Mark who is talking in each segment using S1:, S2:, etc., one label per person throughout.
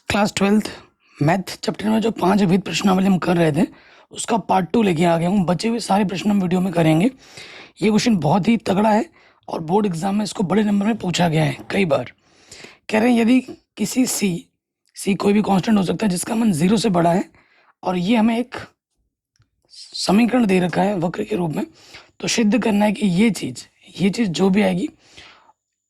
S1: Class 12th math chapter में जो 5 विविध प्रश्नावली हम कर रहे थे उसका पार्ट 2 लेके आ गया हूँ। बचे हुए सारे प्रश्न हम वीडियो में करेंगे। ये क्वेश्चन बहुत ही तगड़ा है और बोर्ड एग्जाम में इसको बड़े नंबर में पूछा गया है कई बार। कह रहे हैं यदि किसी सी कोई भी कांस्टेंट हो सकता है जिसका मान 0 से बड़ा है और ये हमें एक समीकरण दे रखा है वक्र के रूप में, तो सिद्ध करना है कि ये चीज़ जो भी आएगी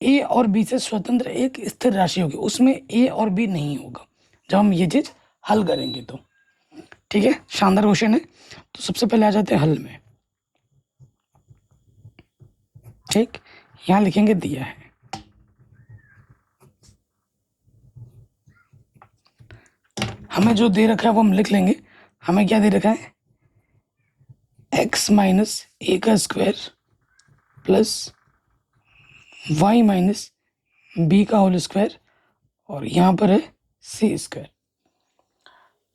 S1: ए और बी से स्वतंत्र एक स्थिर राशि होगी, उसमें ए और बी नहीं होगा जब हम ये चीज़ हल करेंगे तो। ठीक है, शानदार क्वेश्चन है। तो सबसे पहले आ जाते हैं हल में। ठीक, यहाँ लिखेंगे दिया है हमें जो दे रखा है वो हम लिख लेंगे। हमें क्या दे रखा है, x माइनस ए का square plus Y minus b का होल स्क्वायर और यहाँ पर है सी स्क्वायर।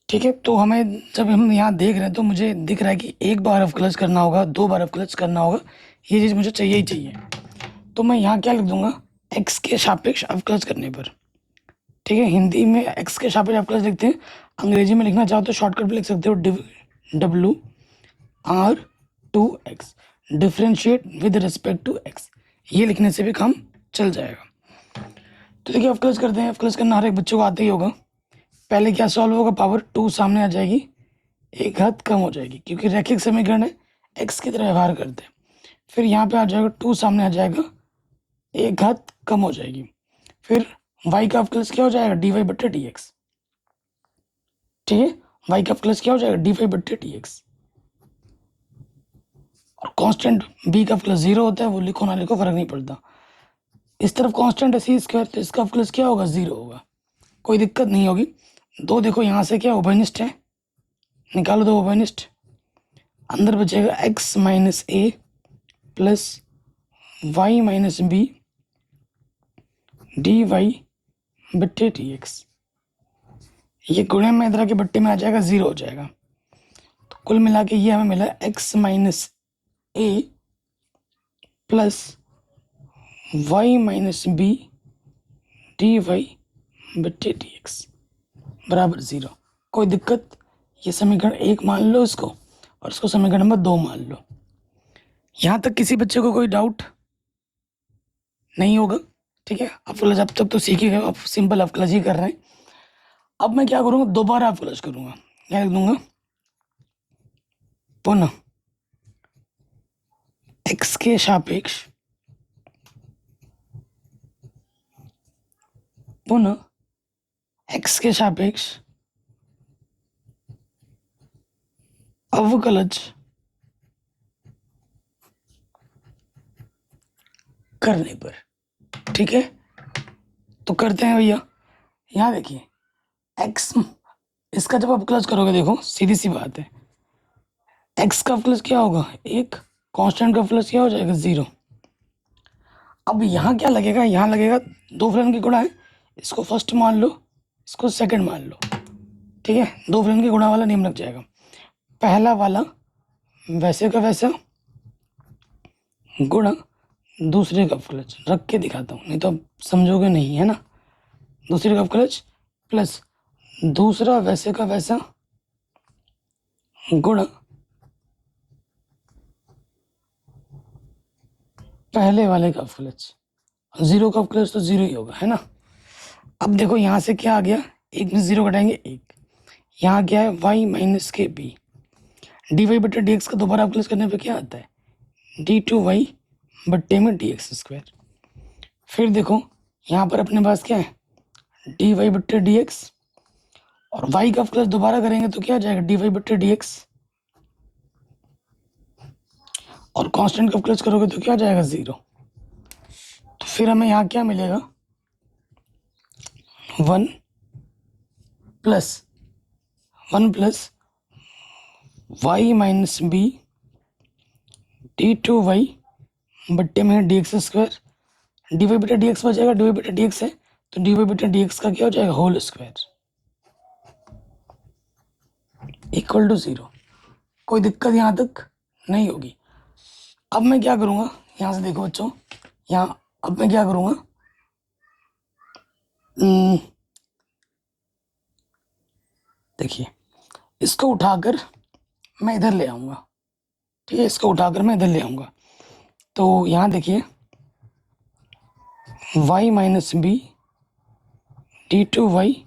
S1: ठीक है, तो हमें जब हम यहाँ देख रहे हैं तो मुझे दिख रहा है कि एक बार अवकलज करना होगा, 2 बार अवकलज करना होगा, ये चीज़ मुझे चाहिए ही चाहिए। तो मैं यहाँ क्या लिख दूंगा, x के सापेक्ष अवकलज करने पर। ठीक है, हिंदी में x के सापेक्ष अवकलज लिखते हैं, अंग्रेजी में लिखना चाहो तो शॉर्टकट में लिख सकते हो WR2x differentiate with respect to x। ये लिखने से भी काम चल जाएगा। तो देखिए अवकलज करते हैं। अवकलज करना हर एक बच्चों को आता ही होगा। पहले क्या सॉल्व होगा, पावर 2 सामने आ जाएगी, एक घात कम हो जाएगी क्योंकि रैखिक समीकरण है, x की तरह व्यवहार करते हैं। फिर यहाँ पे आ जाएगा 2 सामने आ जाएगा, एक घात कम हो जाएगी। फिर y का अवकलज क्या हो जाएगा, dy/dx। ठीक है, y का अवकलज क्या हो जाएगा, dy/dx। और कांस्टेंट b का अवकलज 0 होता है, वो लिखो ना लिखो फर्क नहीं पड़ता। इस तरफ कांस्टेंट है सी स्क्वायर, तो इसका अवकलज क्या होगा, 0 होगा, कोई दिक्कत नहीं होगी। दो देखो यहाँ से क्या उभयनिष्ठ है, निकालो दो उभयनिष्ठ, अंदर बचेगा x minus A plus Y minus B dy/dx। ये गुणे में इधर के बट्टे में आ जाएगा, 0 हो जाएगा। तो कुल मिला के ये हमें मिला x minus A plus Y minus B dy/dx बराबर 0। कोई दिक्कत, ये समीकरण 1 मान लो इसको और इसको समीकरण नंबर 2 मान लो। यहाँ तक किसी बच्चे को कोई डाउट नहीं होगा। ठीक है, अवकलज अब तक तो सीख ही गए, अब सिंपल अवकलज ही कर रहे हैं। अब मैं क्या करूँगा, दोबारा अवकलज करूँगा। क्या लिख दूंगा, पुनः x के सापेक्ष अवकलज करने पर। ठीक है, तो करते हैं भैया। यहाँ देखिए x, इसका जब अवकलज करोगे देखो सीधी सी बात है, x का अवकलज क्या होगा, एक कांस्टेंट का अवकलज क्या हो जाएगा, 0। अब यहाँ क्या लगेगा, यहाँ लगेगा 2 फलन की गुणा है, इसको फर्स्ट मान लो, इसको सेकंड मान लो। ठीक है, 2 फलन की गुणा वाला नियम लग जाएगा। पहला वाला वैसे का वैसा गुणा दूसरे का अवकलज, रख के दिखाता हूँ नहीं तो समझोगे नहीं, है ना। दूसरे का अवकलज प्लस दूसरा वैसे का वैसा गुणा पहले वाले का अवकलज। 0 का अवकलज तो 0 ही होगा, है ना। अब देखो यहाँ से क्या आ गया, एक में 0 घटाएंगे 1, यहाँ क्या है y माइनस के बी dy/dx का दोबारा अवकलज करने पे क्या आता है, d2y बट्टे में dx स्क्वायर। फिर देखो यहाँ पर अपने पास क्या है, dy/dx और y का अवकलज दोबारा करेंगे तो क्या आ जाएगा, dy/dx और कांस्टेंट का अवकलज करोगे तो क्या आ जाएगा, 0। तो फिर हमें यहाँ क्या मिलेगा, 1 plus y minus B d2y बट्टे में dx स्क्वायर, dy/dx बचेगा, dy/dx है तो dy/dx का क्या हो जाएगा, होल स्क्वायर इक्वल टू 0। कोई दिक्कत यहाँ तक नहीं होगी। अब मैं क्या करूँगा, यहाँ से देखो बच्चों, यहाँ अब मैं क्या करूँगा, देखिए इसको उठाकर मैं इधर ले आऊँगा, ठीक है, इसको उठाकर मैं इधर ले आऊँगा। तो यहाँ देखिए y minus b d two y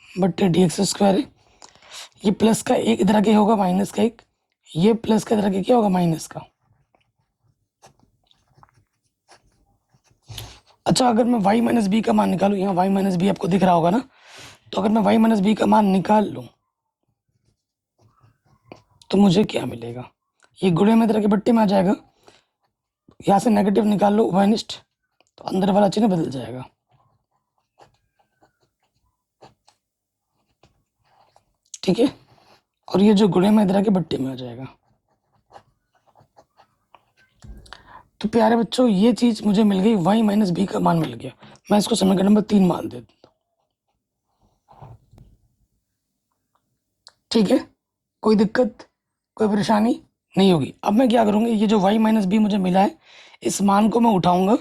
S1: बट्टे डी एक्स स्क्वायर है। ये प्लस का एक इधर आके होगा माइनस का एक, ये प्लस का इधर आके क्या होगा माइनस का। अच्छा अगर मैं y माइनस बी का मान निकालूँ, यहाँ y माइनस बी आपको दिख रहा होगा ना, तो अगर मैं y माइनस बी का मान निकाल लूँ तो मुझे क्या मिलेगा, ये गुणे में इधर के बट्टे में आ जाएगा, यहाँ से नेगेटिव निकाल लो वाइनिस्ट, तो अंदर वाला चिन्ह बदल जाएगा। ठीक है, और ये जो गुणे में इधर के बट्टे में आ जाएगा। तो प्यारे बच्चों ये चीज मुझे मिल गई, y माइनस बी का मान मिल गया। मैं इसको समीकरण नंबर 3 मान देता हूँ। ठीक है, कोई दिक्कत कोई परेशानी नहीं होगी। अब मैं क्या करूँगी, ये जो y माइनस बी मुझे मिला है इस मान को मैं उठाऊंगा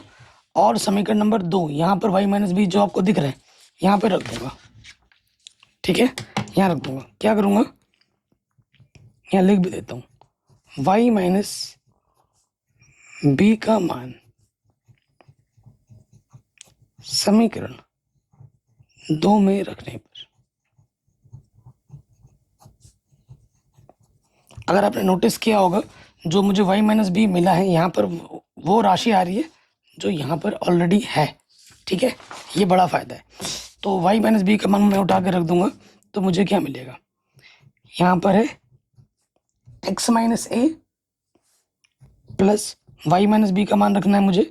S1: और समीकरण नंबर 2 यहाँ पर y माइनस बी जो आपको दिख रहा है यहाँ पे रख दूंगा। ठीक है, यहाँ रख दूंगा। क्या करूँगा, यहाँ लिख भी देता हूँ y माइनस बी का मान समीकरण 2 में रखने पर। अगर आपने नोटिस किया होगा जो मुझे y माइनस बी मिला है यहाँ पर वो राशि आ रही है जो यहाँ पर ऑलरेडी है। ठीक है, ये बड़ा फायदा है। तो y माइनस बी का मान मैं उठा के रख दूंगा तो मुझे क्या मिलेगा, यहाँ पर है x minus A plus y minus b का मान रखना है मुझे।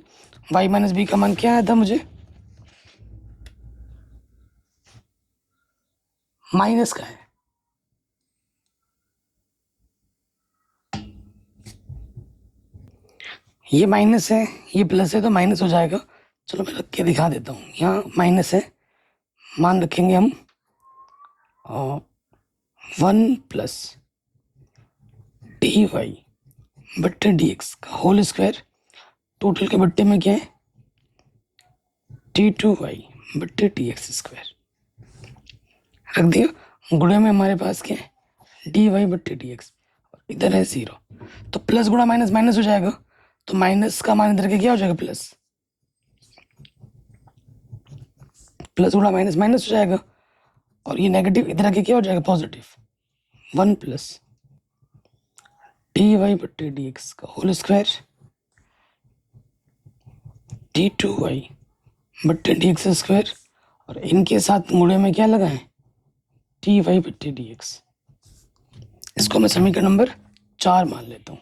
S1: y माइनस बी का मान क्या आया था मुझे, माइनस का है। ये माइनस है ये प्लस है तो माइनस हो जाएगा। चलो मैं रख के दिखा देता हूँ, यहाँ माइनस है, मान रखेंगे हम 1 प्लस डी वाई बट्टे डी एक्स का होल स्क्वायर, टोटल के बट्टे में क्या है टी टू वाई बट्टे टी एक्स स्क्वायर रख दिया। गुणे में हमारे पास क्या है डी वाई बट्टे डी एक्स, इधर है 0, तो प्लस गुणा माइनस माइनस हो जाएगा, तो माइनस का मान इधर के क्या हो जाएगा प्लस, प्लस गुणा माइनस माइनस हो जाएगा, और ये नेगेटिव इधर आके क्या हो जाएगा पॉजिटिव, 1 प्लस डी वाई बट्टे डी एक्स का whole square d two y बट्टे डी एक्स स्क्वायर, और इनके साथ गुणे में क्या लगा है टी वाई बट्टे डी एक्स। इसको मैं समीकरण नंबर 4 मान लेता हूँ।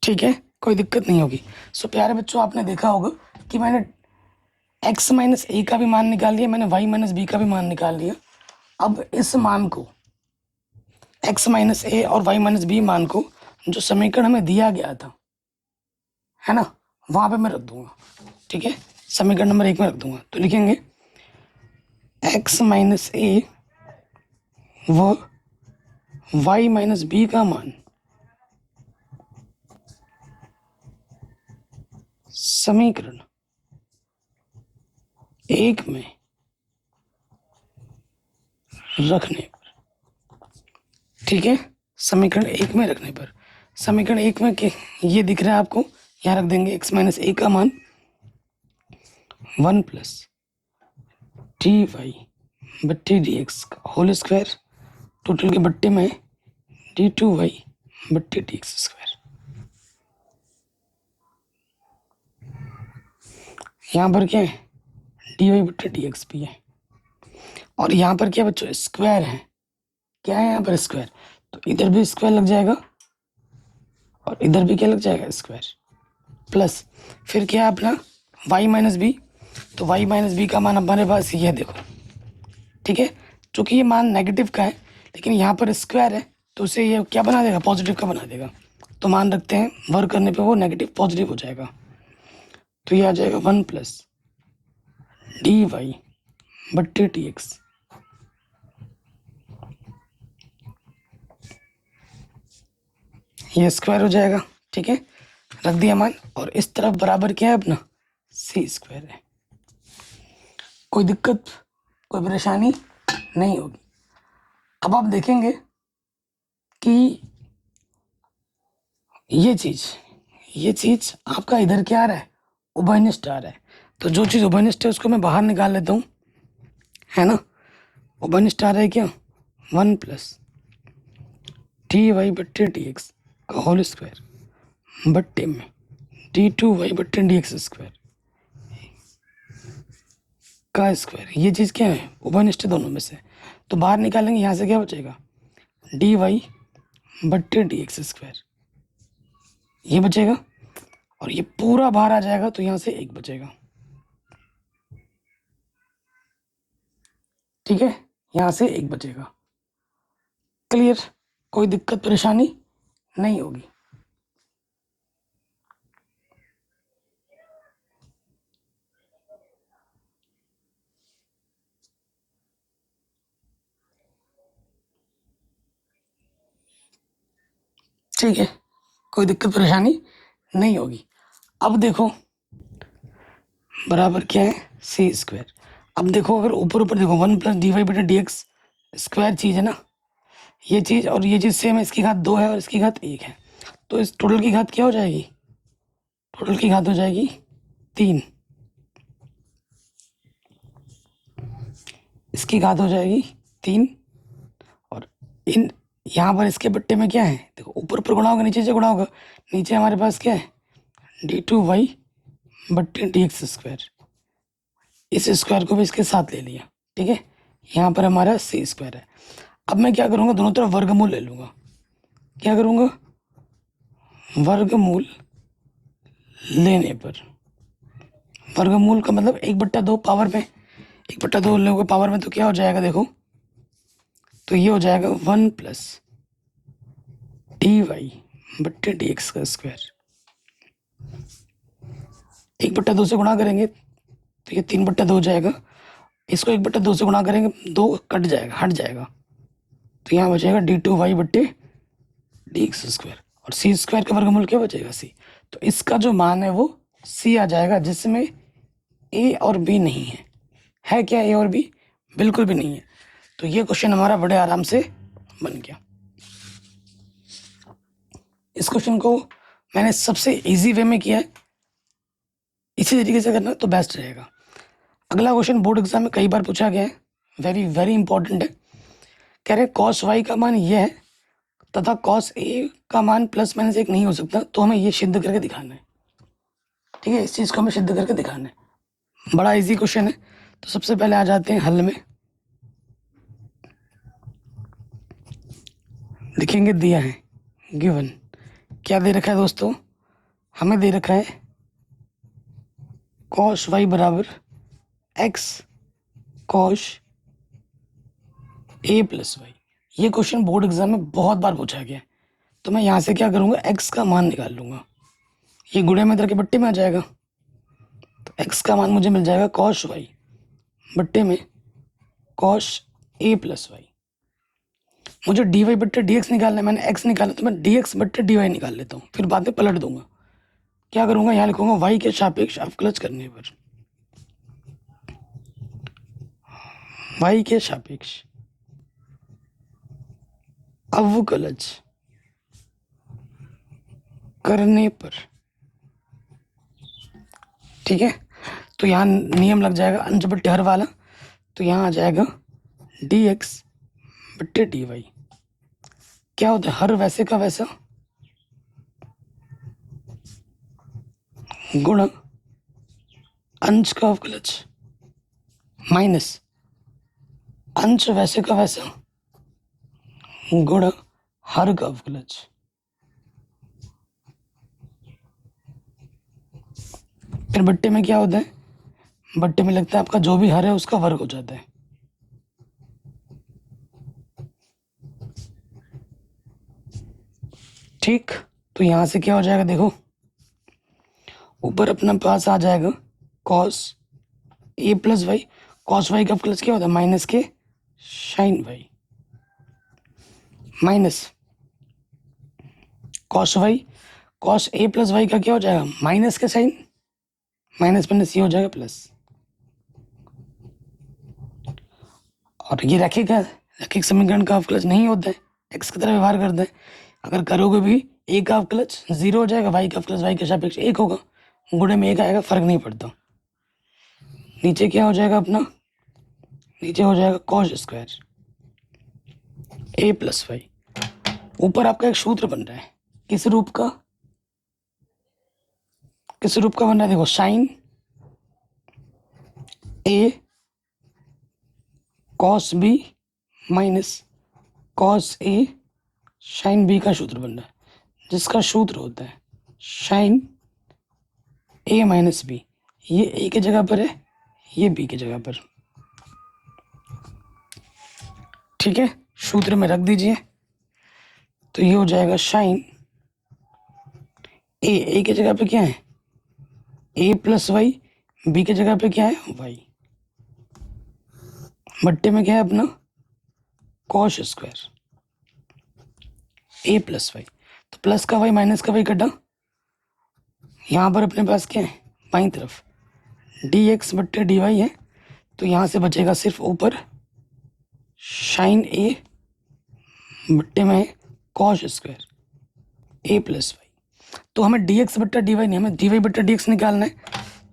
S1: ठीक है, कोई दिक्कत नहीं होगी। सो प्यारे बच्चों आपने देखा होगा कि मैंने x माइनस ए का भी मान निकाल लिया, मैंने y माइनस बी का भी मान निकाल लिया। अब इस मान को x माइनस ए और y माइनस बी मान को जो समीकरण हमें दिया गया था है ना, वहां पे मैं रख दूंगा। ठीक है, समीकरण नंबर 1 में रख दूंगा। तो लिखेंगे x माइनस ए व y माइनस बी का मान समीकरण 1 में रखने पर। ठीक है, समीकरण 1 में रखने पर, समीकरण 1 में ये दिख रहा है आपको, यहाँ रख देंगे x माइनस ए का मान 1 प्लस डी वाई बट्टे डी एक्स का होल स्क्वायर, टोटल के बट्टे में डी टू वाई बट्टे डी एक्स स्क्वायर। यहाँ पर क्या है डी वाई बट्टे डी एक्स भी है, और यहाँ पर क्या बच्चों स्क्वायर है, क्या है यहाँ पर स्क्वायर, तो इधर भी स्क्वायर लग जाएगा और इधर भी क्या लग जाएगा स्क्वायर, प्लस फिर क्या है अपना y माइनस बी, तो y माइनस बी का मान हमारे पास ये देखो। ठीक है, चूंकि ये मान नेगेटिव का है लेकिन यहाँ पर स्क्वायर है तो उसे ये क्या बना देगा पॉजिटिव का बना देगा, तो मान रखते हैं वर्क करने पे वो नेगेटिव पॉजिटिव हो जाएगा। तो ये आ जाएगा 1 प्लस डी वाई बट्टे टी एक्स, ये स्क्वायर हो जाएगा। ठीक है, रख दिया मान, और इस तरफ बराबर क्या है अपना सी स्क्वायर है। कोई दिक्कत, कोई परेशानी नहीं होगी। अब आप देखेंगे कि ये चीज़ आपका इधर क्या आ रहा है, उभयनिष्ठ आ रहा है। तो जो चीज़ उभयनिष्ठ है उसको मैं बाहर निकाल लेता हूँ, है ना। उभयनिष्ठ आ रहा है क्या, 1 प्लस टी वाई बट्टे डी एक्स का होल स्क्वायर बट्टे में d2y बट्टे डी एक्स स्क्वायर का स्क्वायर। ये चीज़ क्या है, उभयनिष्ठ दोनों में से। तो बाहर निकालेंगे, यहाँ से क्या बचेगा, dy बट्टे डी एक्स स्क्वायर, ये बचेगा। और ये पूरा बाहर आ जाएगा तो यहाँ से 1 बचेगा, ठीक है, यहाँ से 1 बचेगा। क्लियर, कोई दिक्कत परेशानी नहीं होगी। ठीक है, कोई दिक्कत परेशानी नहीं होगी। अब देखो बराबर क्या है, सी स्क्वायर। अब देखो अगर ऊपर ऊपर देखो 1 प्लस डी वाई बटे डी एक्स स्क्वायर चीज़ है ना, ये चीज़ और ये चीज़ सेम है, इसकी घात 2 है और इसकी घात 1 है। तो इस टोटल की घात क्या हो जाएगी, टोटल की घात हो जाएगी 3, इसकी घात हो जाएगी 3। और इन यहाँ पर इसके बट्टे में क्या है, देखो ऊपर ऊपर गुणा होगा, नीचे से गुणा होगा। नीचे हमारे पास क्या है, d2y बट्टे डी एक्स स्क्वायर, इस स्क्वायर को भी इसके साथ ले लिया, ठीक है। यहाँ पर हमारा सी स्क्वायर है। अब मैं क्या करूँगा, दोनों तरफ वर्गमूल ले लूँगा। क्या करूँगा, वर्गमूल लेने पर, वर्गमूल का मतलब 1/2 पावर में, 1/2 लोगों पावर में, तो क्या हो जाएगा देखो, तो ये हो जाएगा 1 प्लस डी वाई बट्टे डी एक्स का स्क्वायर। 1/2 से गुणा करेंगे तो ये 3/2 हो जाएगा। इसको 1/2 से गुणा करेंगे, 2 कट जाएगा, हट जाएगा, तो यहाँ बचेगा d2y बट्टे डी एक्स स्क्वायर। और सी स्क्वायर का वर्गमूल क्या बचेगा, सी। तो इसका जो मान है वो सी आ जाएगा, जिसमें ए और बी नहीं है क्या, ए और बी बिल्कुल भी नहीं है। तो ये क्वेश्चन हमारा बड़े आराम से बन गया। इस क्वेश्चन को मैंने सबसे इजी वे में किया है, इसी तरीके से करना तो बेस्ट रहेगा। अगला क्वेश्चन बोर्ड एग्जाम में कई बार पूछा गया है, वेरी वेरी इंपॉर्टेंट है। कह रहे कॉस वाई का मान ये है तथा कॉस ए का मान +-1 नहीं हो सकता, तो हमें ये सिद्ध करके दिखाना है, ठीक है। इस चीज़ को हमें सिद्ध करके दिखाना है। बड़ा इजी क्वेश्चन है। तो सबसे पहले आ जाते हैं हल में। लिखेंगे, दिया है गिवन, क्या दे रखा है दोस्तों, हमें दे रखा है कॉस वाई बराबर x cos A plus Y. ये क्वेश्चन बोर्ड एग्जाम में बहुत बार पूछा गया है। तो मैं यहाँ से क्या करूँगा, एक्स का मान निकाल लूँगा, ये गुणे में इधर के बट्टे में आ जाएगा। तो एक्स का मान मुझे मिल जाएगा कॉस वाई बट्टे में कॉस ए प्लस वाई। मुझे डी वाई बट्टे डी एक्स निकालना है, मैंने एक्स निकाला तो मैं डी एक्स बट्टे डी वाई निकाल लेता हूँ, फिर बाद में पलट दूंगा। क्या करूँगा, यहाँ लिखूँगा वाई के सापेक्ष अवकलज करने पर, वाई के सापेक्ष अवकलज करने पर, ठीक है। तो यहाँ नियम लग जाएगा अंश बट्टे हर वाला, तो यहाँ आ जाएगा डी एक्स बट्टे डी वाई। क्या होता है, हर वैसे का वैसा गुणा अंश का अवकलज माइनस अंश वैसे का वैसा गुणा हर का अवकलज। फिर बट्टे में क्या होता है, बट्टे में लगता है आपका जो भी हर है उसका वर्ग हो जाता है। ठीक, तो यहां से क्या हो जाएगा देखो, ऊपर अपना पास आ जाएगा cos A plus Y. Cos Y का प्लस क्या होता है, माइनस के sine Y, minus cos Y, cos A plus Y का क्या हो जाएगा, माइनस के साइन, माइनस माइनस ये हो जाएगा प्लस। और ये रैखिक समीकरण का अवकलज नहीं होता है, एक्स की तरह व्यवहार करता है। अगर करोगे भी ए का अवकलज 0 हो जाएगा, वाई का अवकलज वाई के सापेक्ष 1 होगा, गुणे में 1 आएगा, फर्क नहीं पड़ता। नीचे क्या हो जाएगा अपना, नीचे हो जाएगा कॉस स्क्वायर ए प्लस वाई। ऊपर आपका एक सूत्र बन रहा है, किस रूप का बन रहा है, देखो sign A cos B minus cos A sine B का सूत्र बन रहा है, जिसका सूत्र होता है साइन ए माइनस बी। ये ए की जगह पर है, ये बी की जगह पर, ठीक है, सूत्र में रख दीजिए। तो ये हो जाएगा साइन ए की जगह पे क्या है ए प्लस वाई, बी की जगह पे क्या है वाई, बट्टे में क्या है अपना कॉस स्क्वायर ए प्लस वाई। तो प्लस का वाई माइनस का वाई कटा, यहाँ पर अपने पास क्या है बाईं तरफ डी एक्स बट्टे डी वाई है, तो यहाँ से बचेगा सिर्फ ऊपर साइन ए बट्टे में कॉस स्क्वायर ए प्लस वाई। तो हमें डी एक्स बट्टा डी वाई नहीं, हमें डी वाई बट्टा डी एक्स निकालना है।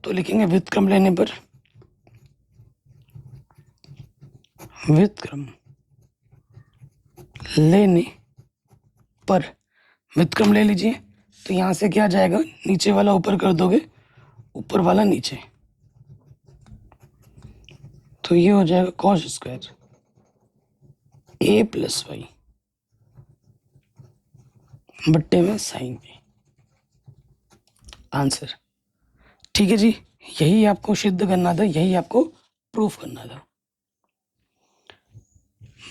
S1: तो लिखेंगे व्युत्क्रम लेने पर, व्युत्क्रम लेने पर, व्युत्क्रम ले लीजिए। तो यहाँ से क्या जाएगा, नीचे वाला ऊपर कर दोगे, ऊपर वाला नीचे, तो ये हो जाएगा कॉस स्क्वायर ए प्लस वाई बट्टे में साइन ए। आंसर ठीक है जी, यही आपको सिद्ध करना था, यही आपको प्रूफ करना था।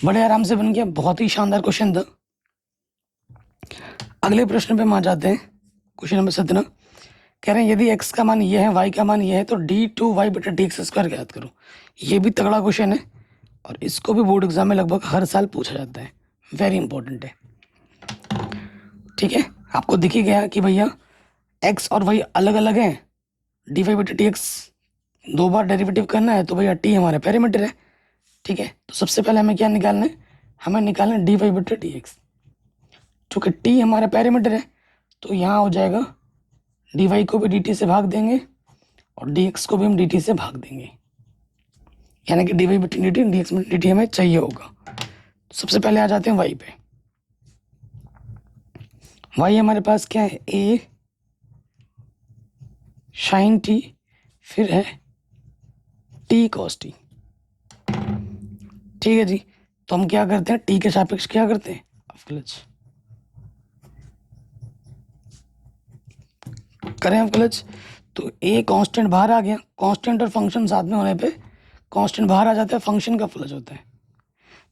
S1: बड़े आराम से बन गया, बहुत ही शानदार क्वेश्चन था। अगले प्रश्न पे हम आ जाते हैं, क्वेश्चन नंबर 17। कह रहे हैं यदि x का मान ये है, y का मान ये है, तो d2y बटा डी एक्स स्क्वायर ज्ञात करो। ये भी तगड़ा क्वेश्चन है और इसको भी बोर्ड एग्जाम में लगभग हर साल पूछा जाता है, वेरी इंपॉर्टेंट है। ठीक है, आपको दिख ही गया कि भैया x और y अलग अलग हैं, dy बटा डी एक्स 2 बार डेरिवेटिव करना है, तो भैया t हमारा पैरामीटर है। ठीक है, तो सबसे पहले हमें क्या निकालना है, हमें निकालना है dy बटा डी एक्स। चूँकि t हमारा पैरामीटर है, तो यहाँ हो जाएगा dy को भी dt से भाग देंगे और dx को भी हम dt से भाग देंगे, यानी कि dy बटा dt dx बटा dt हमें चाहिए होगा। तो सबसे पहले आ जाते हैं y पे। y हमारे पास क्या है, a साइन t, फिर है t cos t। ठीक है जी, तो हम क्या करते हैं, t के सापेक्ष क्या करते हैं, अवकलज करें, अवकलज। तो a कांस्टेंट बाहर आ गया, कांस्टेंट और फंक्शन साथ में होने पे कांस्टेंट बाहर आ जाता है, फंक्शन का अवकलज होता है।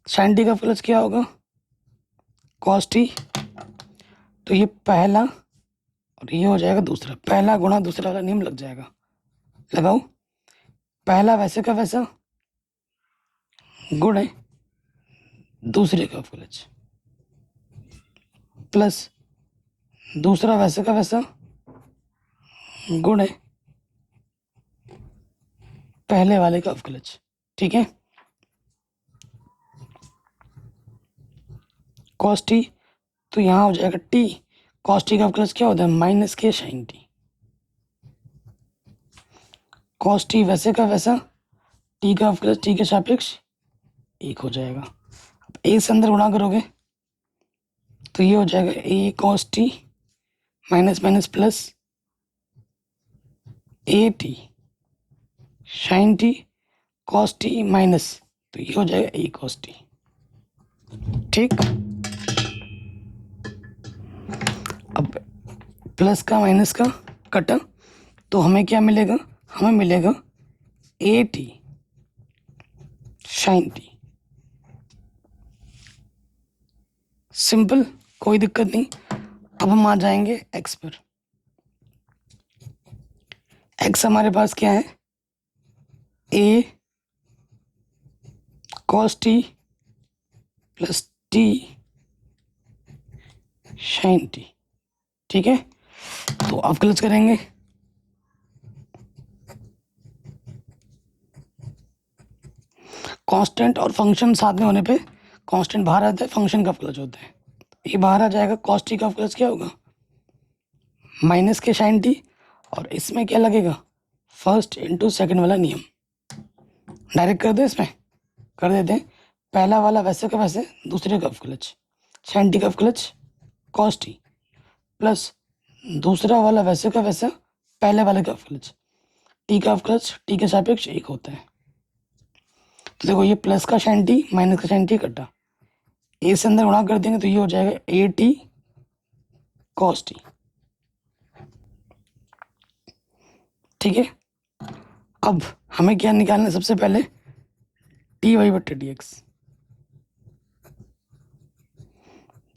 S1: साइन t का अवकलज क्या होगा, cos t। तो ये पहला और ये हो जाएगा दूसरा, पहला गुणा दूसरा वाला नियम लग जाएगा, लगाओ। पहला वैसे का वैसा गुण है दूसरे का अवकलज, प्लस दूसरा वैसे का वैसा गुण है पहले वाले का अवकलज। ठीक है, cos t, तो यहाँ हो जाएगा t, cos t का अवकलज क्या होता है, माइनस के साइन t। cos t वैसे का वैसा, t का अवकलज t के सापेक्ष 1 हो जाएगा। अब a से अंदर गुणा करोगे तो ये हो जाएगा a cos t minus minus plus a t sine t cos t minus, तो ये हो जाएगा a cos t। ठीक, अब प्लस का माइनस का कटा, तो हमें क्या मिलेगा, हमें मिलेगा a t sine t. Simple, कोई दिक्कत नहीं। अब हम आ जाएंगे x पर। x हमारे पास क्या है, a cos t plus t sine t। ठीक है, तो अवकलज करेंगे, कांस्टेंट और फंक्शन साथ में होने पे कांस्टेंट बाहर आता है, फंक्शन का अवकलज होता है। ये बाहर आ जाएगा, कॉस टी का अवकलज क्या होगा, माइनस के साइन टी, और इसमें क्या लगेगा, फर्स्ट इंटू सेकेंड वाला नियम। डायरेक्ट कर दे, इसमें कर देते हैं। पहला वाला वैसे का वैसे, दूसरे का अवकलज साइन टी का अवकलज कॉस टी, प्लस दूसरा वाला वैसे का वैसा, पहले वाले का अवकलज टी का अवकलज टी के सापेक्ष एक होता है। तो देखो ये प्लस का साइन टी माइनस का साइन टी कटा, ए से अंदर गुणा कर देंगे तो ये हो जाएगा ए टी कॉस टी। ठीक है, अब हमें क्या निकालना है, सबसे पहले टी वाई बट्टे डी एक्स।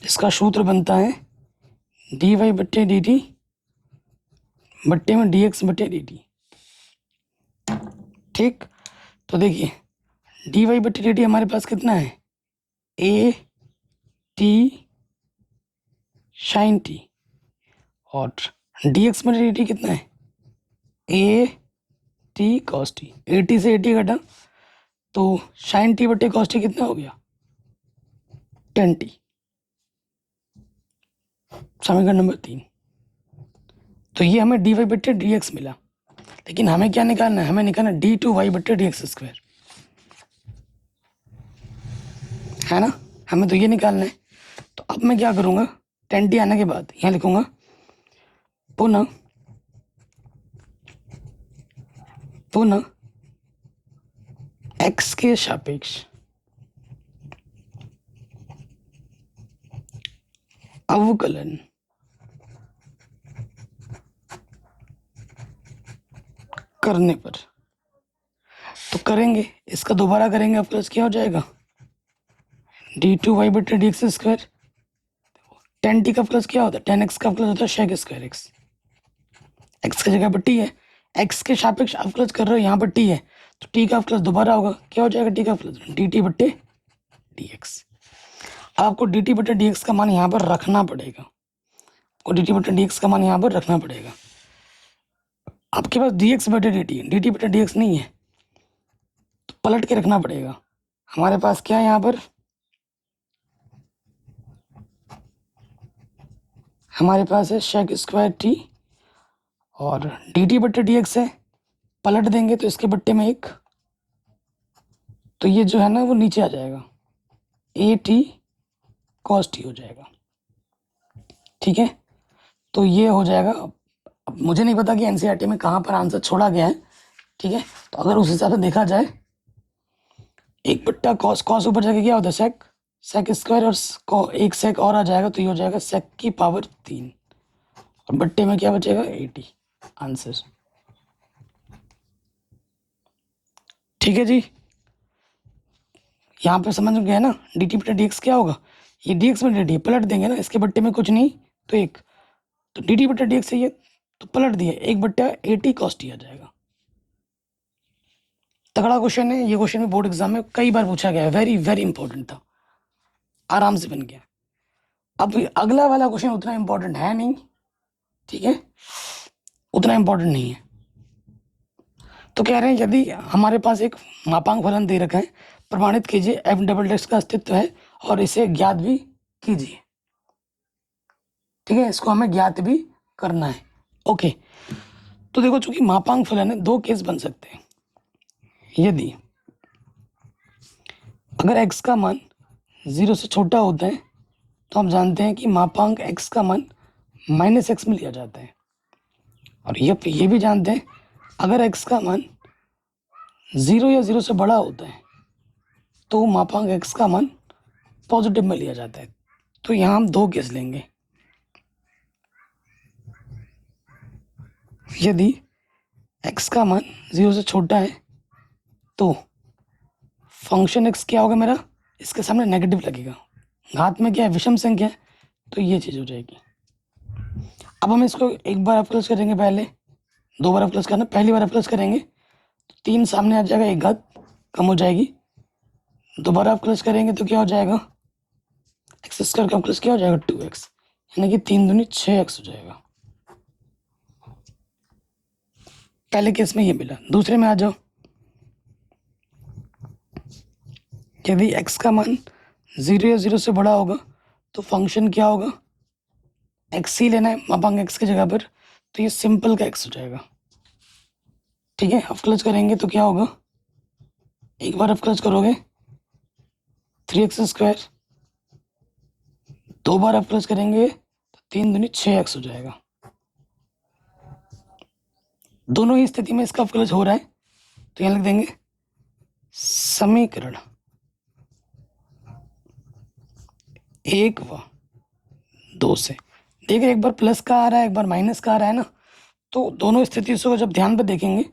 S1: इसका सूत्र बनता है डी वाई बट्टे डी टी बट्टे में डी एक्स बट्टे डी टी। ठीक, तो देखिए डी वाई बट्टे डी टी हमारे पास कितना है, ए टी साइन टी, और डी एक्स बट्टे डी टी कितना है, A T cos T. A T से ए टी घटा तो साइन टी बट्टे कॉस टी कितना हो गया, 10t। समीकरण नंबर 3। तो ये हमें डी वाई बट्टे डी एक्स मिला, लेकिन हमें क्या निकालना है, हमें निकालना डी टू वाई बट्टे डी एक्स स्क्वायर, है ना, हमें तो ये निकालना है। तो अब मैं क्या करूँगा, 10t आने के बाद यहाँ लिखूँगा पुनः x के सापेक्ष अवकलन करने पर, तो करेंगे इसका दोबारा करेंगे, अवकलज क्या हो जाएगा, डी टू वाई बटे डी एक्स स्क्वायर। 10t का अवकलज क्या होता है, 10x का अवकलज होता है शेक स्क्वायर एक्स। एक्स की जगह पर टी है, एक्स के सापेक्ष अवकलज कर रहे हो, यहाँ पर टी है तो टी का अवकलज दोबारा होगा, क्या हो जाएगा, टी का अवकलज डी टी बट्टे डी एक्स। अब आपको डी टी बट्टे डी एक्स का मान यहाँ पर रखना पड़ेगा, आपको डी टी बट्टे डी एक्स का मान यहाँ पर रखना पड़ेगा। आपके पास डी एक्स बटे डी टी बटे डी एक्स नहीं है तो पलट के रखना पड़ेगा। हमारे पास क्या है यहाँ पर, हमारे पास है शेक स्क्वायर टी और डी टी बट्टे डी एक्स है, पलट देंगे तो इसके बट्टे में एक, तो ये जो है ना वो नीचे आ जाएगा, ए टी कॉस टी हो जाएगा। ठीक है, तो ये हो जाएगा। अब मुझे नहीं पता कि एनसीईआरटी में कहाँ पर आंसर छोड़ा गया है, ठीक है, तो अगर उस हिसाब से देखा जाए, एक बट्टा कॉस, कॉस ऊपर जाके क्या होता है सेक, सेक स्क्वायर, और एक सेक और आ जाएगा तो ये हो जाएगा सेक की पावर 3, और बट्टे में क्या बचेगा 80 आंसर। ठीक है जी, यहाँ पे समझ में गया ना, डी टी बटे डी एक्स क्या होगा, ये डी एक्स बटे डी पलट देंगे ना, इसके बट्टे में कुछ नहीं तो एक, तो डी टी बटे डी एक्स है ये, तो पलट दिए, एक बट्टा 80 कॉस टी आ जाएगा। तगड़ा क्वेश्चन है ये, क्वेश्चन में बोर्ड एग्जाम में कई बार पूछा गया है, वेरी वेरी इंपॉर्टेंट था, आराम से बन गया। अब अगला वाला क्वेश्चन उतना इंपॉर्टेंट है नहीं, ठीक है, उतना इंपॉर्टेंट नहीं है। तो कह रहे हैं यदि हमारे पास एक मापांक फलन दे रखा है, प्रमाणित कीजिए एफ डबल डैश का अस्तित्व है और इसे ज्ञात भी कीजिए। ठीक है, इसको हमें ज्ञात भी करना है। ओके, तो देखो चूंकि मापांक फलन है, दो केस बन सकते हैं। यदि अगर x का मान 0 से छोटा होता है तो हम जानते हैं कि मापांक x का मान -x में लिया जाता है, और ये भी जानते हैं अगर x का मान 0 या 0 से बड़ा होता है तो मापांक x का मान पॉजिटिव में लिया जाता है। तो यहाँ हम दो केस लेंगे। यदि x का मान 0 से छोटा है तो फंक्शन x क्या होगा मेरा, इसके सामने नेगेटिव लगेगा, घात में क्या है विषम संख्या है, तो ये चीज़ हो जाएगी। अब हम इसको एक बार अवकलज करेंगे, पहले दो बार अवकलज करना, पहली बार अवकलज करेंगे तो 3 सामने आ जाएगा, एक घात कम हो जाएगी। दोबारा अवकलज करेंगे तो क्या हो जाएगा, एक्स स्क्वायर का अवकलज क्या हो जाएगा 2x, यानी कि 3 दूनी 6x हो जाएगा। पहले केस में ये मिला, दूसरे में आ जाओ। यदि x का मान 0 या 0 से बड़ा होगा तो फंक्शन क्या होगा, x ही लेना है मापांक x की जगह पर, तो ये सिंपल का x हो जाएगा। ठीक है, अवकलज करेंगे तो क्या होगा, एक बार अवकलज करोगे 3x², दो बार अवकलज करेंगे तो 3 दूनी 6x हो जाएगा। दोनों ही स्थिति में इसका अवकलज हो रहा है, तो यहाँ लिख देंगे समीकरण 1 व 2 से। देखिए एक बार प्लस का आ रहा है, एक बार माइनस का आ रहा है ना, तो दोनों स्थितियों को जब ध्यान पर देखेंगे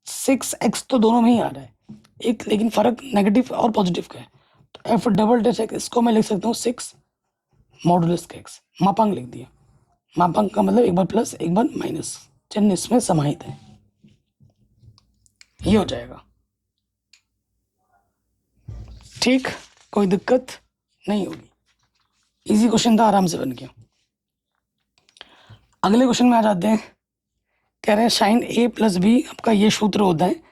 S1: 6x तो दोनों में ही आ रहा है, एक लेकिन फर्क नेगेटिव और पॉजिटिव का है। तो एफ डबल डैश एक्स, इसको मैं लिख सकता हूँ 6 मॉडुलस का एक्स, मापांक लिख दिया। मापांक का मतलब एक बार प्लस एक बार माइनस, चिन्ह इसमें समाहित है, ये हो जाएगा। ठीक, कोई दिक्कत नहीं होगी, इजी क्वेश्चन था, आराम से बन गया। अगले क्वेश्चन में आ जाते हैं। कह रहे हैं साइन ए प्लस बी आपका ये सूत्र होता है,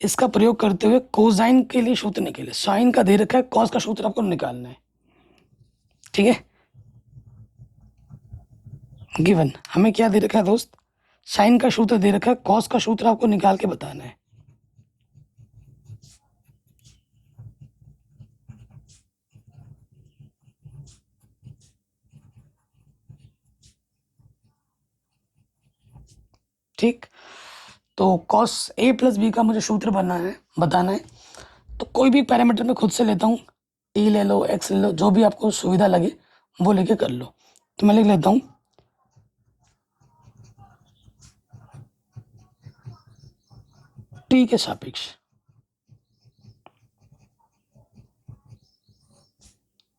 S1: इसका प्रयोग करते हुए कोसाइन के लिए सूत्र निकाले। साइन का दे रखा है, कॉस का सूत्र आपको निकालना है। ठीक है, गिवन हमें क्या दे रखा है दोस्त, साइन का सूत्र दे रखा है, कॉस का सूत्र आपको निकाल के बताना है। ठीक, तो कॉस ए प्लस बी का मुझे सूत्र बताना है। तो कोई भी पैरामीटर में खुद से लेता हूँ, टी ले लो, एक्स ले लो, जो भी आपको सुविधा लगे वो लेके कर लो। तो मैं लिख लेता हूँ टी के सापेक्ष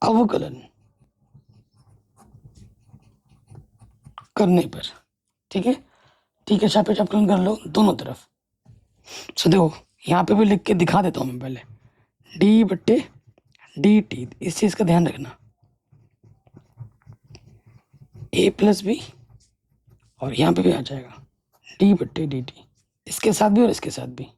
S1: अवकलन करने पर। ठीक है, टी के सापेक्ष अवकलन कर लो दोनों तरफ। सो देखो यहाँ पे भी लिख के दिखा देता हूँ मैं पहले, डी बट्टे डी टी, इस चीज़ का ध्यान रखना, ए प्लस बी और यहाँ पे भी आ जाएगा डी बट्टे डी टी, इसके साथ भी और इसके साथ भी।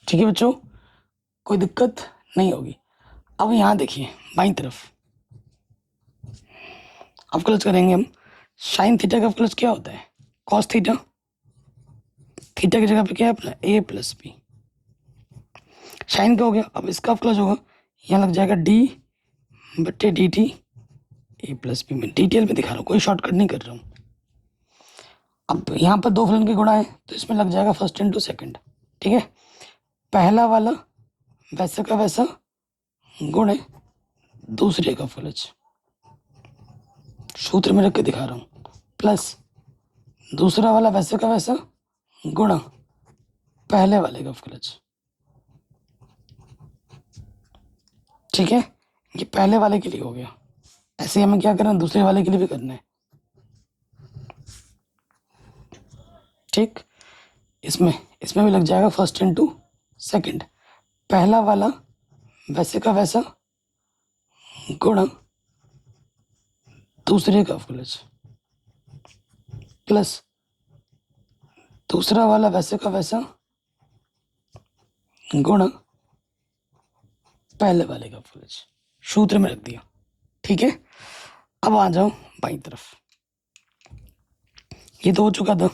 S1: ठीक है बच्चों, कोई दिक्कत नहीं होगी। अब यहाँ देखिए बाईं तरफ अवकलज करेंगे हम। साइन थीटा का अवकलज क्या होता है, कॉस थीटा, थीटा की जगह पे क्या है अपना ए प्लस बी। साइन का हो गया, अब इसका अवकलज होगा, यहाँ लग जाएगा डी बट्टे d t a plus b. में डिटेल में दिखा रहा हूँ, कोई शॉर्टकट नहीं कर रहा हूँ। अब यहाँ पर दो फलन के गुणा है तो इसमें लग जाएगा फर्स्ट इंटू सेकंड। ठीक है, पहला वाला वैसा का वैसा गुणे दूसरे का फलज, सूत्र में रख के दिखा रहा हूँ, प्लस दूसरा वाला वैसे का वैसा गुणा पहले वाले का फलज। ठीक है, ये पहले वाले के लिए हो गया, ऐसे ही हमें क्या करना है दूसरे वाले के लिए भी करना है। ठीक, इसमें भी लग जाएगा फर्स्ट इंटू सेकंड, पहला वाला वैसे का वैसा गुणा दूसरे का फलज, प्लस दूसरा वाला वैसे का वैसा गुणा पहले वाले का फलज, सूत्र में रख दिया। ठीक है, अब आ जाओ बाईं तरफ, ये तो हो चुका था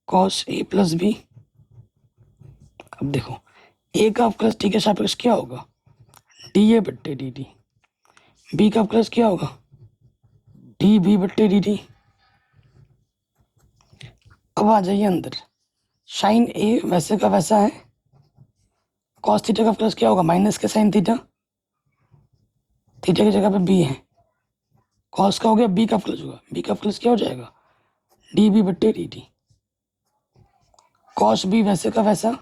S1: कॉस ए प्लस बी। अब देखो ए का अवकलज टी के सापेक्ष क्या होगा, डी ए बट्टे डी टी, बी का अवकलज क्या होगा डी बी बट्टे डी टी। अब आ जाइए अंदर, साइन ए वैसे का वैसा है, कॉस थीटा का अवकलज क्या होगा माइनस के साइन थीटा, थीटा की जगह पे बी है, कॉस का हो गया, बी का अवकलज होगा, बी का अवकलज क्या हो जाएगा डी बी बट्टे डी टी, कॉस बी वैसे का वैसा,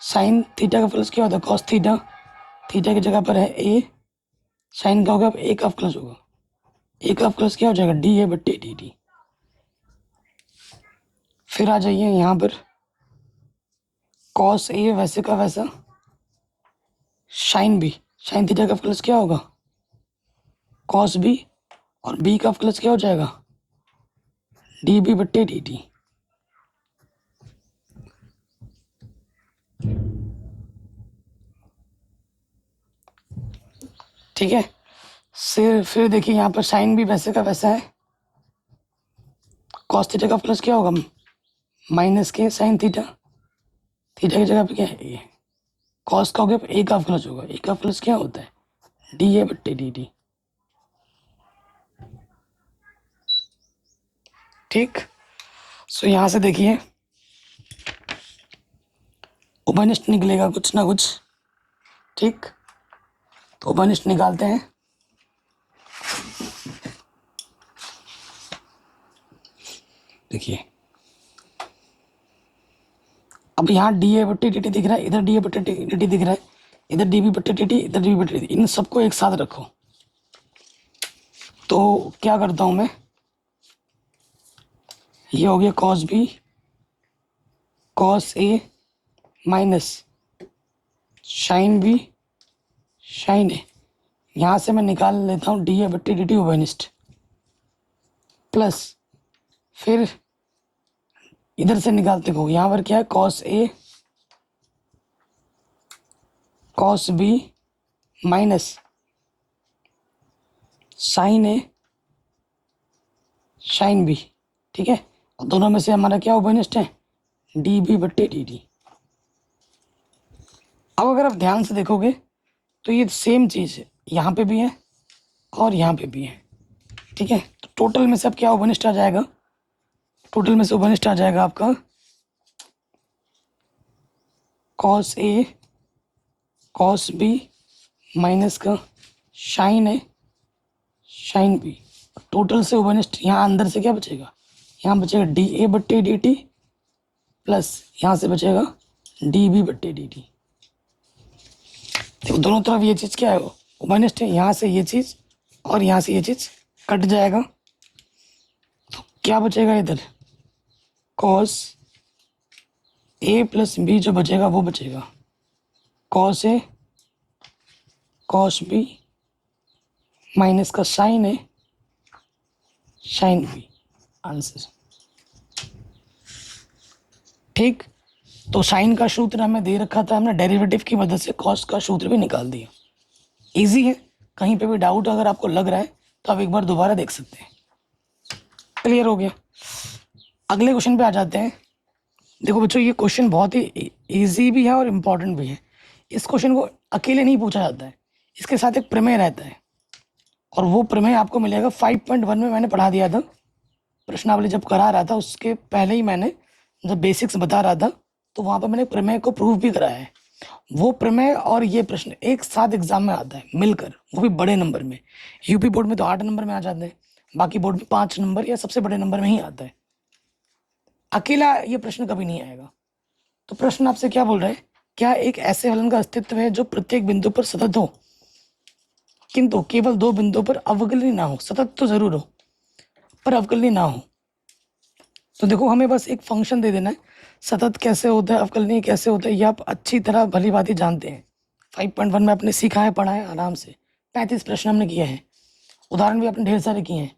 S1: साइन थीटा का अवकलज क्या होता है कॉस थीटा, थीटा की जगह पर है ए, साइन का होगा ए का अवकलज होगा, ए का अवकलज क्या हो जाएगा डी ए बट्टे डी टी। फिर आ जाइए यहाँ पर कॉस ए वैसे का वैसा, साइन बी, साइन थीटा का अवकलज क्या होगा? कॉस बी, और बी का अवकलज क्या हो जाएगा? डी बी बट्टे डी टी। ठीक है, फिर देखिए यहाँ पर साइन भी वैसे का वैसा है। कॉस थीटा का अवकलज क्या होगा? माइनस के साइन थीटा, थीटा की जगह पे क्या है? ए। कॉस का हो गया, ए का अवकलज होगा, ए का अवकलज क्या होता है? डी ए बट्टे डी टी। ठीक, सो यहाँ से देखिए उभयनिष्ठ निकलेगा कुछ ना कुछ। ठीक, तो उभयनिष्ठ निकालते हैं। देखिए अब यहाँ डी ए बट्टे डी टी दिख रहा है, इधर डी ए बट्टे डी टी दिख रहा है, इधर डी बी बट्टे डी टी, इधर डी बी बट्टे डी टी, इन सबको एक साथ रखो। तो क्या करता हूँ मैं, ये हो गया cos B cos A minus sine B sign ए, यहाँ से मैं निकाल लेता हूँ डी ए बट्टे डी टी उभयनिष्ठ, प्लस फिर इधर से निकालते हो, यहाँ पर क्या है? Cos A cos B minus sign A sine B. ठीक है, और दोनों में से हमारा क्या उभयनिष्ठ है? डी बी बट्टे डी टी। अब अगर आप ध्यान से देखोगे तो ये सेम चीज़ है, यहाँ पे भी है और यहाँ पे भी है। ठीक है, तो टोटल में से अब क्या उभयनिष्ठ आ जाएगा? टोटल में से उभयनिष्ठ आ जाएगा आपका cos A cos B minus का साइन ए साइन बी। टोटल से उभयनिष्ठ यहाँ अंदर से क्या बचेगा? यहाँ बचेगा डी ए बट्टे डी टी प्लस यहाँ से बचेगा डी बी बट्टे डी टी। देखो दोनों तरफ ये चीज़ क्या है? उभयनिष्ठ है, यहाँ से ये चीज़ और यहाँ से ये चीज़ कट जाएगा, तो क्या बचेगा इधर? कॉस ए प्लस बी जो बचेगा वो बचेगा cos A cos B minus का साइन ए साइन बी, आंसर। ठीक, तो साइन का सूत्र हमें दे रखा था, हमने डेरिवेटिव की मदद से कॉस का सूत्र भी निकाल दिया। इजी है, कहीं पे भी डाउट अगर आपको लग रहा है तो आप एक बार दोबारा देख सकते हैं। क्लियर हो गया? अगले क्वेश्चन पे आ जाते हैं। देखो बच्चों, ये क्वेश्चन बहुत ही इजी भी है और इम्पॉर्टेंट भी है। इस क्वेश्चन को अकेले नहीं पूछा जाता है, इसके साथ एक प्रमेय रहता है, और वो प्रमेय आपको मिलेगा 5.1 में। मैंने पढ़ा दिया था, प्रश्नावली जब करा रहा था उसके पहले ही मैंने जब बेसिक्स बता रहा था तो वहाँ पर मैंने प्रमेय को प्रूव भी कराया है। वो प्रमेय और ये प्रश्न एक साथ एग्जाम में आता है मिलकर, वो भी बड़े नंबर में। यूपी बोर्ड में तो 8 नंबर में आ जाते हैं, बाकी बोर्ड में 5 नंबर या सबसे बड़े नंबर में ही आता है। अकेला ये प्रश्न कभी नहीं आएगा। तो प्रश्न आपसे क्या बोल रहा है? क्या एक ऐसे फलन का अस्तित्व है जो प्रत्येक बिंदु पर सतत हो किंतु केवल 2 बिंदुओं पर अवकलनीय ना हो? सतत तो जरूर हो पर अवकलनीय ना हो। तो देखो हमें बस एक फंक्शन दे देना है, सतत कैसे होता है, अवकलनीय कैसे होता है, ये आप अच्छी तरह भली भांति जानते हैं। 5.1 में आपने सीखा है, पढ़ा है आराम से। 35 प्रश्न हमने किए हैं, उदाहरण भी आपने ढेर सारे किए हैं।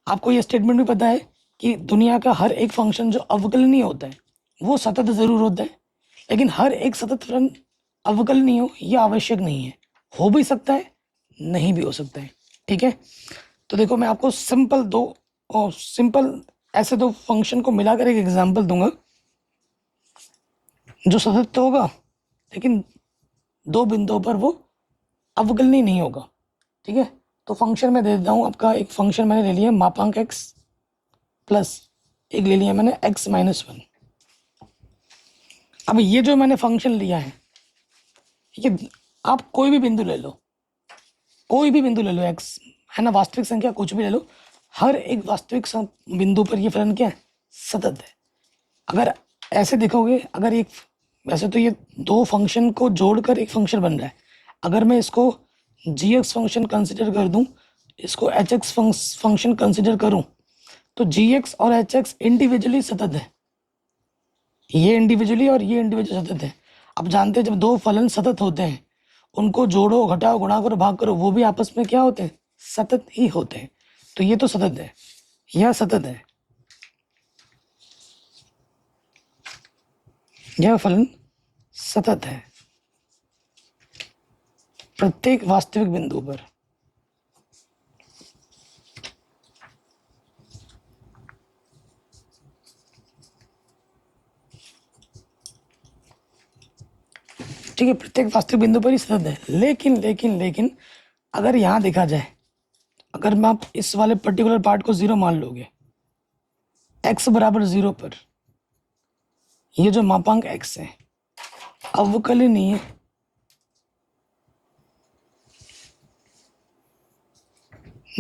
S1: आपको ये स्टेटमेंट भी पता है कि दुनिया का हर एक फंक्शन जो अवकलनीय होता है वो सतत जरूर होता है, लेकिन हर एक सतत फलन अवकलनीय हो यह आवश्यक नहीं है। हो भी सकता है, नहीं भी हो सकता है। ठीक है, तो देखो मैं आपको सिंपल ऐसे 2 फंक्शन को मिलाकर एक एग्जांपल दूंगा जो सतत तो होगा लेकिन 2 बिंदुओं पर वो अवकलनीय नहीं होगा। ठीक है, तो फंक्शन मैं दे देता हूँ आपका। एक फंक्शन मैंने ले लिया मापांक x प्लस एक ले लिया मैंने x माइनस 1। अब ये जो मैंने फंक्शन लिया है, ये आप कोई भी बिंदु ले लो, कोई भी बिंदु ले लो, x है ना, वास्तविक संख्या कुछ भी ले लो, हर एक वास्तविक बिंदु पर ये फलन क्या है? सतत है। अगर ऐसे देखोगे, अगर एक वैसे तो ये 2 फंक्शन को जोड़कर एक फंक्शन बन रहा है, अगर मैं इसको gx फंक्शन कंसिडर कर दूं, इसको hx फंक्शन कंसिडर करूं, तो gx और hx इंडिविजुअली सतत है, ये इंडिविजुअली और ये इंडिविजुअली सतत है। अब जानते हैं जब 2 फलन सतत होते हैं उनको जोड़ो, घटाओ, गुणा करो, भाग करो, वो भी आपस में क्या होते हैं? सतत ही होते हैं। तो ये तो सतत है, यह सतत है, यह फलन सतत है प्रत्येक वास्तविक बिंदु पर। ठीक है, प्रत्येक वास्तविक बिंदु पर ही सतत है। लेकिन लेकिन लेकिन अगर यहां देखा जाए, अगर मैं आप इस वाले पर्टिकुलर पार्ट को 0 मान लोगे, x बराबर 0 पर ये जो मापांक x है अवकलनीय नहीं है,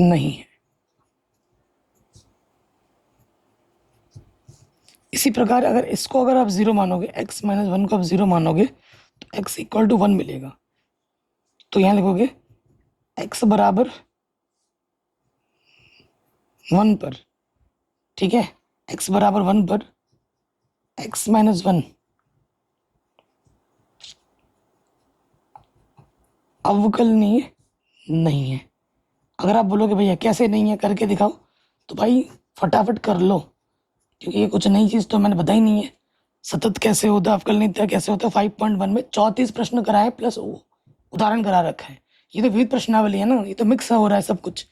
S1: नहीं है। इसी प्रकार अगर इसको अगर आप 0 मानोगे, x माइनस 1 को आप 0 मानोगे तो x इक्वल टू 1 मिलेगा। तो यहां लिखोगे x बराबर 1 पर, ठीक है, x बराबर 1 पर x माइनस 1 अवकलनीय नहीं है। अगर आप बोलोगे भैया कैसे नहीं है, करके दिखाओ, तो भाई फटाफट कर लो, क्योंकि ये कुछ नई चीज़ तो मैंने बताई नहीं है। सतत कैसे होता है, अवकलनीय कैसे होता है, 5.1 में 34 प्रश्न कराए प्लस उदाहरण करा रखा है। ये तो विविध प्रश्नावली है ना, ये तो मिक्स हो रहा है सब कुछ।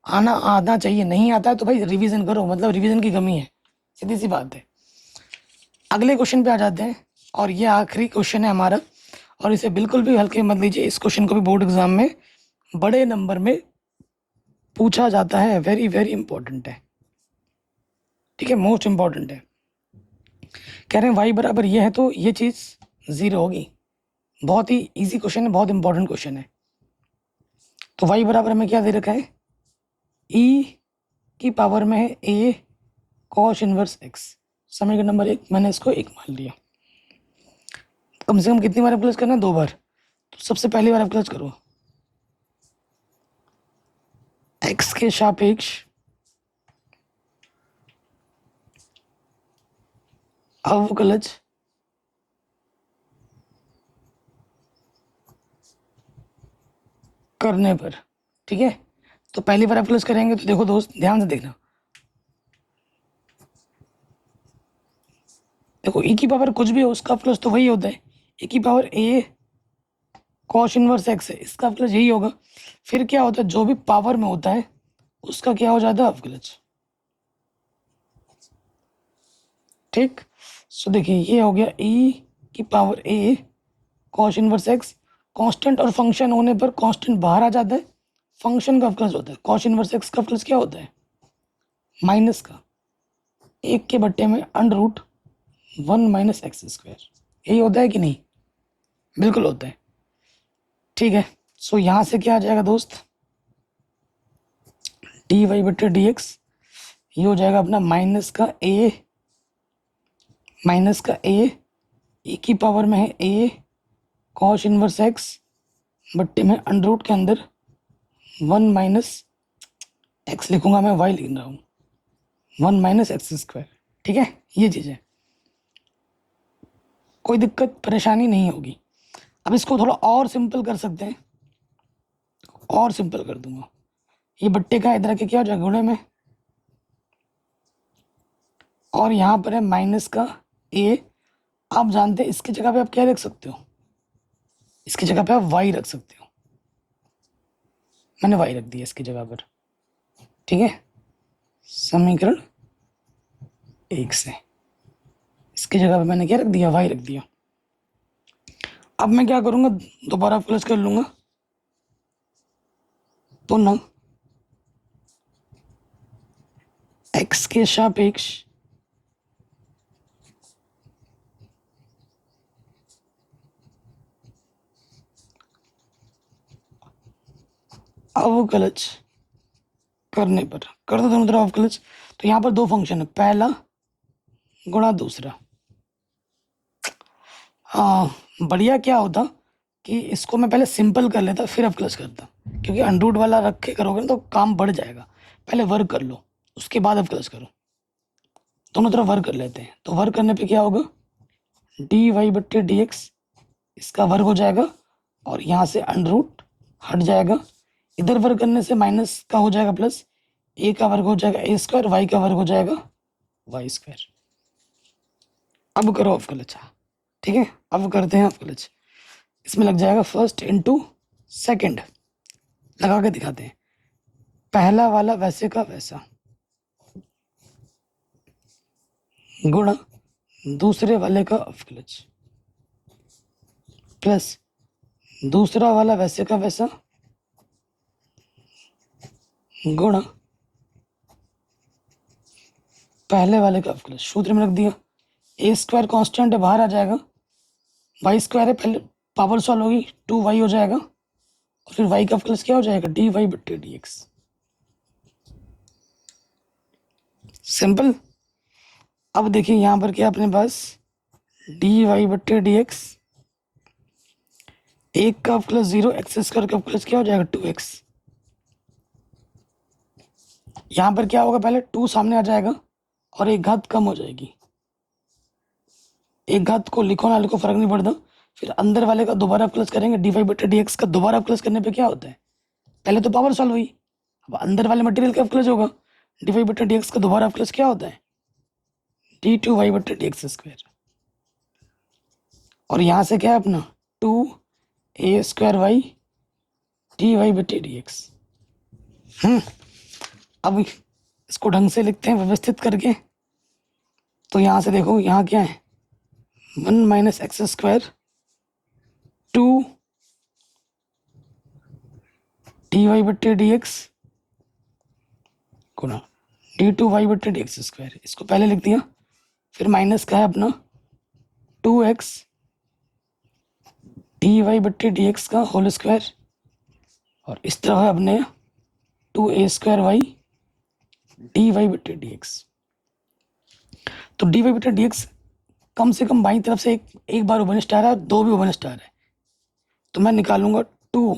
S1: आना चाहिए, नहीं आता है तो भाई रिवीजन करो, मतलब रिवीजन की कमी है, सीधी सी बात है। अगले क्वेश्चन पे आ जाते हैं, और ये आखिरी क्वेश्चन है हमारा, और इसे बिल्कुल भी हल्के मत लीजिए। इस क्वेश्चन को भी बोर्ड एग्जाम में बड़े नंबर में पूछा जाता है, वेरी वेरी इंपॉर्टेंट है, ठीक है, मोस्ट इंपॉर्टेंट है। कह रहे हैं y बराबर ये है तो ये चीज़ 0 होगी। बहुत ही इजी क्वेश्चन है, बहुत इंपॉर्टेंट क्वेश्चन है। तो y बराबर हमें क्या दे रखा है? e की पावर में है a cos इनवर्स x। समीकरण नंबर 1, मैंने इसको 1 मान लिया। कम से कम कितनी बार अप्लाइज करना है? 2 बार। तो सबसे पहली बार अप्लाइज करो, x के सापेक्ष अवकलज करने पर, ठीक है। तो पहली बार अप्लाइज करेंगे तो देखो दोस्त, ध्यान से देखना, देखो e की पावर कुछ भी हो उसका प्लस तो वही होता है। e की power a cos inverse x है, इसका प्लस यही होगा। फिर क्या होता है, जो भी पावर में होता है उसका क्या हो जाता है? अवकलज, ठीक। सो देखिए ये हो गया e की power a cos inverse x। Constant और फंक्शन होने पर कांस्टेंट बाहर आ जाता है, फंक्शन का अवकलज होता है। cos इनवर्स x का अवकलज क्या होता है? माइनस का 1 के बट्टे में under root 1 minus x square. यही होता है कि नहीं? बिल्कुल होता है, ठीक है। सो यहाँ से क्या आ जाएगा दोस्त? डी वाई बटे डी एक्स, ये हो जाएगा अपना माइनस का a e की पावर में है a cos इनवर्स x बट्टे में अंडर रूट के अंदर 1 माइनस एक्स लिखूंगा मैं, y लिख रहा हूँ 1 माइनस एक्स स्क्वायर, ठीक है। ये चीज़ है, कोई दिक्कत परेशानी नहीं होगी। अब इसको थोड़ा और सिंपल कर सकते हैं, और सिंपल कर दूंगा। ये बट्टे का इधर के क्या हो जाएगा? गुणे में, और यहाँ पर है माइनस का a। आप जानते हैं इसकी जगह पे आप क्या रख सकते हो? इसकी जगह पे आप y रख सकते हो। मैंने y रख दिया इसकी जगह पर, ठीक है। समीकरण 1 से इसकी जगह पे मैंने क्या रख दिया? y रख दिया। अब मैं क्या करूंगा? दोबारा प्लस कर लूंगा, तो ना x के सापेक्ष अवकलज करने पर, कर दो दोनों तरफ अवकलज। तो यहाँ पर दो फंक्शन है, पहला गुणा दूसरा। बढ़िया क्या होता कि इसको मैं पहले सिंपल कर लेता फिर अवकलज करता, क्योंकि अंडरूट वाला रख के करोगे ना तो काम बढ़ जाएगा। पहले वर्क कर लो, उसके बाद अवकलज करो। दोनों तरफ वर्क कर लेते हैं। तो वर्क करने पे क्या होगा? डी वाई बट्टे डी एक्स, इसका वर्ग हो जाएगा और यहाँ से अंडर रूट हट जाएगा, इधर वर्ग करने से माइनस का हो जाएगा प्लस, ए का वर्ग हो जाएगा ए स्क्वायर, वाई का वर्ग हो जाएगा वाई स्क्वायर। अब करो अवकलज, ठीक है, अब करते हैं अवकलज। इसमें लग जाएगा फर्स्ट इंटू सेकेंड, लगा के दिखाते हैं। पहला वाला वैसे का वैसा गुणा दूसरे वाले का अवकलज प्लस दूसरा वाला वैसे का वैसा गुणा पहले वाले का अवकलज। सूत्र में रख दिया, ए स्क्वायर कांस्टेंट है बाहर आ जाएगा, वाई स्क्वायर है पहले पावर सॉल्व होगी 2y हो जाएगा, और फिर y का अवकलज क्या हो जाएगा dy बट्टे dx। सिंपल। अब देखिए यहाँ पर क्या अपने पास dy बट्टे dx, एक का अवकलज 0, एक्स स्क्वायर का अवकलज क्या हो जाएगा 2x। यहाँ पर क्या होगा, पहले 2 सामने आ जाएगा और एक घात कम हो जाएगी, एक घात को लिखो ना लिखो फर्क नहीं पड़ता। फिर अंदर वाले का दोबारा अवकलज करेंगे, dy बटे dx का दोबारा अवकलज करने पे क्या होता है, पहले तो पावर सॉल्व हुई, अब अंदर वाले मटेरियल का अवकलज होगा, dy बटे dx का दोबारा अवकलज क्या होता है d2y बटे dx स्क्वायर। और यहाँ से क्या है अपना 2a स्क्वायर y dy बटे dx। अब इसको ढंग से लिखते हैं व्यवस्थित करके। तो यहाँ से देखो, यहाँ क्या है 1 माइनस एक्स स्क्वायर 2 dy बट्टे dx गुणा d2y बट्टे dx स्क्वायर। इसको पहले लिख दिया, फिर माइनस का है अपना 2x dy बट्टे dx का होल स्क्वायर, और इस तरह है अपने 2a स्क्वायर y dy बट्टे dx। तो dy बट्टे dx कम से कम बाईं तरफ से एक बार ओवन स्टार है, दो भी ओवन स्टार है, तो मैं निकालूंगा 2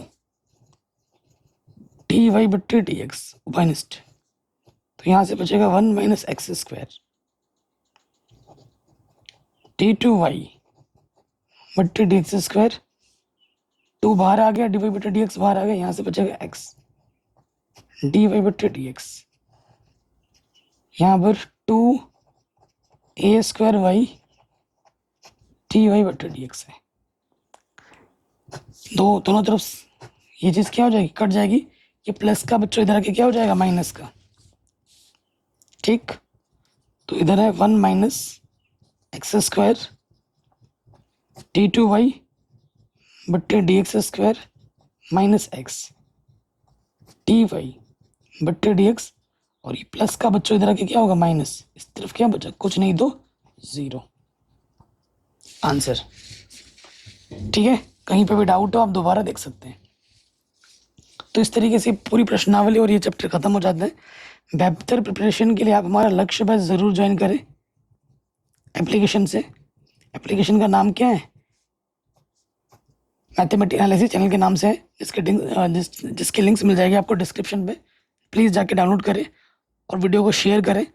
S1: dy बट्टे dx ओवनिस्ट। तो यहाँ से बचेगा 1 माइनस एक्स स्क्वायर d2y बट्टे dx स्क्वायर, 2 बाहर आ गया, dy बट्टे dx बाहर आ गया, यहाँ से बचेगा x dy बट्टे dx। यहाँ पर 2a स्क्वायर y dy बट्टे dx है। दोनों तरफ ये चीज़ क्या हो जाएगी, कट जाएगी, ये प्लस का बच्चों इधर आके क्या हो जाएगा माइनस का, ठीक। तो इधर है 1 माइनस एक्स स्क्वायर d2y बट्टे dx square minus x dy बट्टे dx, और ये प्लस का बच्चों इधर आके क्या होगा माइनस, इस तरफ क्या बचा, कुछ नहीं तो 0। आंसर, ठीक है। कहीं पे भी डाउट हो आप दोबारा देख सकते हैं। तो इस तरीके से पूरी प्रश्नावली और ये चैप्टर खत्म हो जाता है। बेहतर प्रिपरेशन के लिए आप हमारा लक्ष्य बैच ज़रूर ज्वाइन करें एप्लीकेशन से। एप्लीकेशन का नाम क्या है, मैथमेटिक्स एनालिसिस चैनल के नाम से है, जिसके लिंक्स मिल जाएगी आपको डिस्क्रिप्शन पे। प्लीज़ जाके डाउनलोड करें और वीडियो को शेयर करें